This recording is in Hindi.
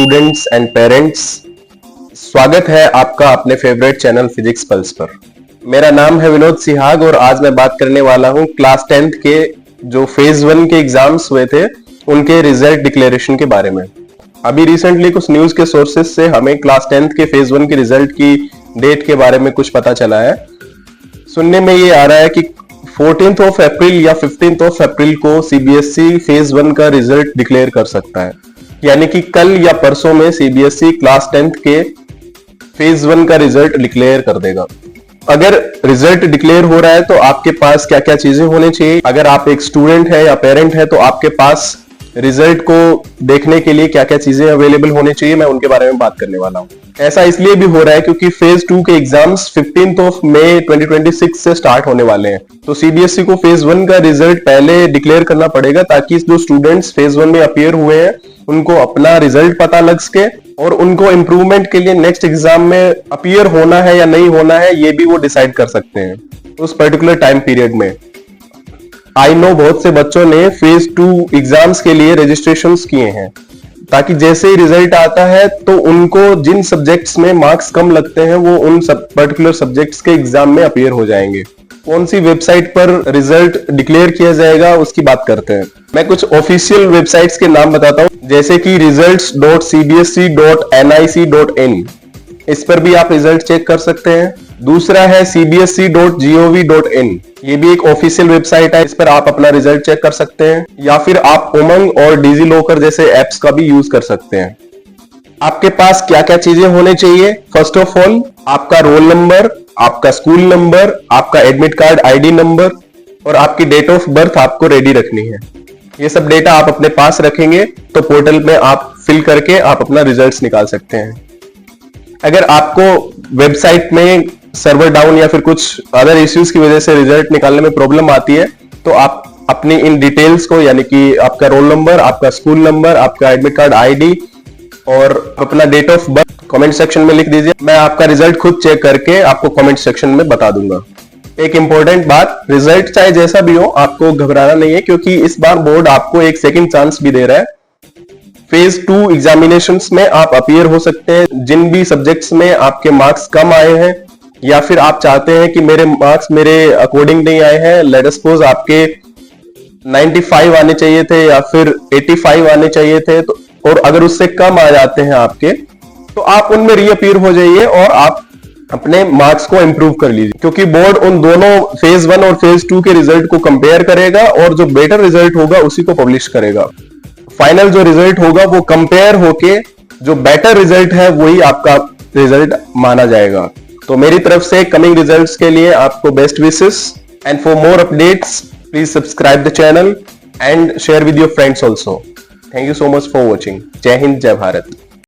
स्टूडेंट्स एंड पेरेंट्स, स्वागत है आपका अपने फेवरेट चैनल फिजिक्स पल्स पर। मेरा नाम है विनोद सिहाग और आज मैं बात करने वाला हूं क्लास 10th के जो फेज 1 के एग्जाम्स हुए थे उनके रिजल्ट डिक्लेरेशन के बारे में। अभी रिसेंटली कुछ न्यूज के सोर्सेज से हमें क्लास 10th के फेज 1 के रिजल्ट की डेट के बारे में कुछ पता चला है। सुनने में ये आ रहा है कि 14th ऑफ अप्रैल या 15th ऑफ अप्रैल को सीबीएसई फेज 1 का रिजल्ट डिक्लेयर कर सकता है, यानी कि कल या परसों में सीबीएसई क्लास 10th के फेज 1 का रिजल्ट डिक्लेयर कर देगा। अगर रिजल्ट डिक्लेयर हो रहा है तो आपके पास क्या क्या चीजें होनी चाहिए, अगर आप एक स्टूडेंट है या पेरेंट है तो आपके पास रिजल्ट को देखने के लिए क्या क्या चीजें अवेलेबल होनी चाहिए, मैं उनके बारे में बात करने वाला हूं। ऐसा इसलिए भी हो रहा है क्योंकि फेज 2 के एग्जाम्स 15th ऑफ मई 2026 से स्टार्ट होने वाले हैं, तो सीबीएसई को फेज 1 का रिजल्ट पहले डिक्लेयर करना पड़ेगा ताकि जो स्टूडेंट्स फेज 1 में अपीयर हुए हैं उनको अपना रिजल्ट पता लग सके और उनको इंप्रूवमेंट के लिए नेक्स्ट एग्जाम में अपीयर होना है या नहीं होना है ये भी वो डिसाइड कर सकते हैं उस पर्टिकुलर टाइम पीरियड में। आई नो बहुत से बच्चों ने फेज 2 एग्जाम्स के लिए रजिस्ट्रेशन किए हैं ताकि जैसे ही रिजल्ट आता है तो उनको जिन सब्जेक्ट्स में मार्क्स कम लगते हैं वो उन पर्टिकुलर सब्जेक्ट्स के एग्जाम में अपीयर हो जाएंगे। कौन सी वेबसाइट पर रिजल्ट डिक्लेयर किया जाएगा उसकी बात करते हैं। मैं कुछ ऑफिशियल वेबसाइट्स के नाम बताता हूं, जैसे कि results.cbsc.nic.in, इस पर भी आप रिजल्ट चेक कर सकते हैं। दूसरा है cbsc.gov.in, ये भी एक ऑफिशियल वेबसाइट है, इस पर आप अपना रिजल्ट चेक कर सकते हैं। या फिर आप उमंग और डिजी लॉकर जैसे एप्स का भी यूज कर सकते हैं। आपके पास क्या क्या चीजें होने चाहिए? फर्स्ट ऑफ ऑल आपका रोल नंबर, आपका स्कूल नंबर, आपका एडमिट कार्ड आईडी नंबर और आपकी डेट ऑफ बर्थ आपको रेडी रखनी है। ये सब डेटा आप अपने पास रखेंगे तो पोर्टल में आप फिल करके आप अपना रिजल्ट्स निकाल सकते हैं। अगर आपको वेबसाइट में सर्वर डाउन या फिर कुछ अदर इश्यूज की वजह से रिजल्ट निकालने में प्रॉब्लम आती है तो आप अपनी इन डिटेल्स को, यानी कि आपका रोल नंबर, आपका स्कूल नंबर, आपका एडमिट कार्ड आईडी और अपना date of birth comment section में लिख दीजिए। मैं आपका रिजल्ट खुद चेक करके आपको कमेंट सेक्शन में बता दूंगा। एक इंपॉर्टेंट बात, रिजल्ट चाहे जैसा भी हो आपको घबराना नहीं है क्योंकि इस बार बोर्ड आपको एक सेकंड चांस भी दे रहा है। फेज 2 एग्जामिनेशंस में आप अपीयर हो सकते हैं जिन भी सब्जेक्ट्स में आपके मार्क्स कम आए हैं या फिर आप चाहते हैं कि मेरे मार्क्स मेरे अकॉर्डिंग नहीं आए हैं। लेट अस सपोज आपके 95 आने चाहिए थे या फिर 85 आने चाहिए थे, तो और अगर उससे कम आ जाते हैं आपके तो आप उनमें रीअपीयर हो जाइए और आप अपने मार्क्स को इंप्रूव कर लीजिए, क्योंकि बोर्ड उन दोनों फेज 1 और फेज 2 के रिजल्ट को कंपेयर करेगा और जो बेटर रिजल्ट होगा उसी को पब्लिश करेगा। फाइनल जो रिजल्ट होगा वो कंपेयर होके जो बेटर रिजल्ट है वही आपका रिजल्ट माना जाएगा। तो मेरी तरफ से कमिंग रिजल्ट्स के लिए आपको best wishes and for more updates please subscribe the channel and share with your friends also. Thank you so much for watching. जय हिंद, जय भारत।